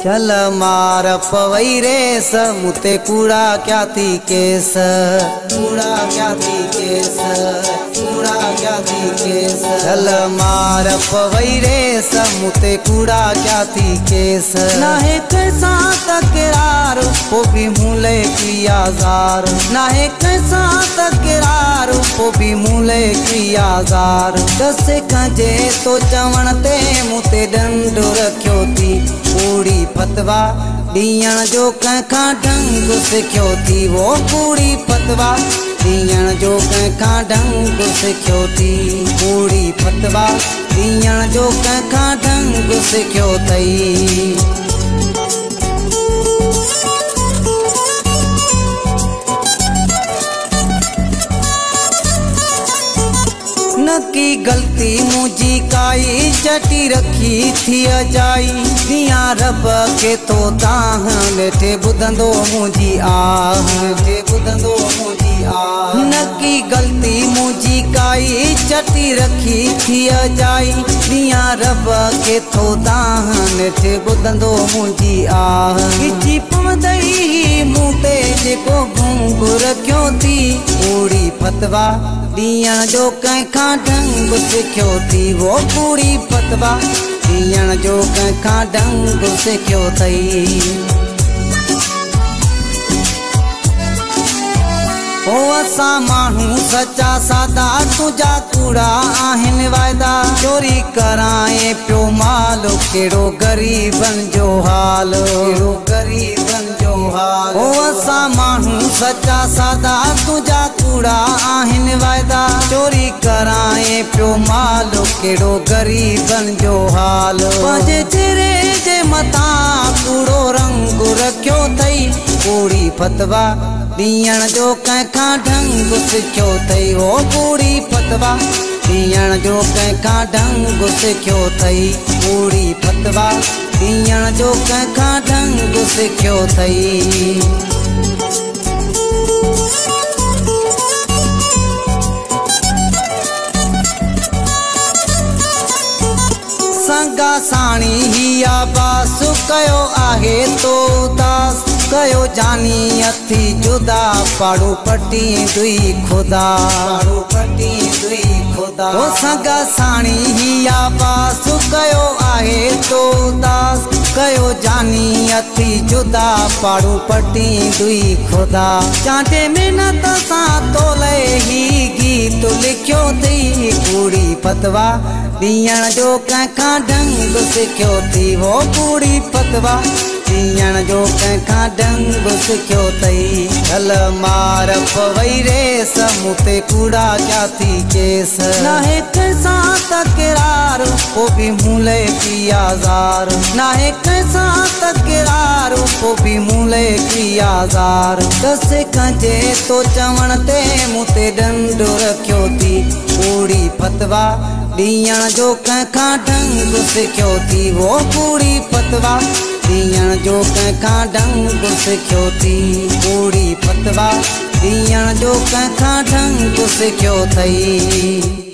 चल मार पवई रेस मुते कूड़ा क्या थी केस, कूड़ा क्या थी केस, कूड़ा क्या थी केस। चल मार पवई रेस मुते कूड़ा क्या थी केस। ना है कैसा तकरार वो भी मूले की आजार, ना है कैसा तकरार वो भी मूले की आजार। दस कंजे तो चवण ते मुते डंडो रखियो थी, कूड़ी फतवा ॾियण जो कंहिंखां ढंग सिखियो थी। वो कूड़ी फतवा ॾियण जो कंहिंखां ढंग सिखियो थी, कूड़ी फतवा ॾियण जो कंहिंखां ढंग सिखियो अथई। की गलती मुझी काई चटी रखी थी अजाई। दिया रब के तो ताह लेठे बुधंदो मुझी आह, लेठे बुधंदो मुझी आह। न की गलती मुझी काई चटी रखी थी अजाई। दिया रब के तो ताह लेठे बुधंदो मुझी आह। खिची पवंदई मुंह ते जेको घुंघ रखियो थी, कूड़ी फतवा ॾियण जो कंहिंखां ढंग सिखियो थी। वो कूड़ी फतवा ॾियण जो कंहिंखां ढंग सिखियो अथई। ओ असां माण्हू सच्चा सादा तुंहिंजा कूड़ा आहिनि वाइदा। चोरी कराए पियो माल कहिड़ो ग़रीबनि जो हाल, कहिड़ो ग़रीबनि जो हाल। ओ असां माण्हू सच्चा सादा तुंहिंजा कूड़ा आहिनि वाइदा। चोरी कराए पियो माल कहिड़ो ग़रीबनि जो हाल। पंहिंजे चेहरे जे मथां कूड़ो रंग रखियो अथई, कूड़ी फतवा ॾियण जो कंहिंखां ढंग सिखियो अथई। वो कूड़ी फतवा ॾियण जो कंहिंखां ढंग सिखियो अथई, कूड़ी फतवा ॾियण जो कंहिंखां ढंग सिखियो अथई। संगा साणी हिया बास कयो आहे तो उदास। कयो जानी अथी जुदा पाड़ू पटी दुई खुदा, पाड़ू पटी दुई खुदा। ओ संगा साणी हिया बास कयो आहे तो उदास। कयो जानी अथी जुदा पाड़ू पटी दुई खुदा। चांटे मेहनत सां तोले ही गीत लिखियो थी, कूड़ी फतवा ॾियण जो कंहिंखां ढंग सिखियो थी। वो कूड़ी फतवा ॾियण जो कंहिंखां ढंग सिखियो अथई। चल मार पवई रेस मुते कूड़ा क्या थी केस। ना है कैसा तकरार वो भी मूले की आजार, ना है कैसा तकरार वो भी मूले की आजार। दस कंजे तो चवण ते मुते डंडो रखियो थी, कूड़ी फतवा ॾियण जो कंहिंखां ढंग सिखियो थी। वो कूड़ी फतवा ॾियण जो कंहिंखां ढंग सिखियो थी, कूड़ी फतवा ॾियण जो कंहिंखां ढंग सिखियो अथई।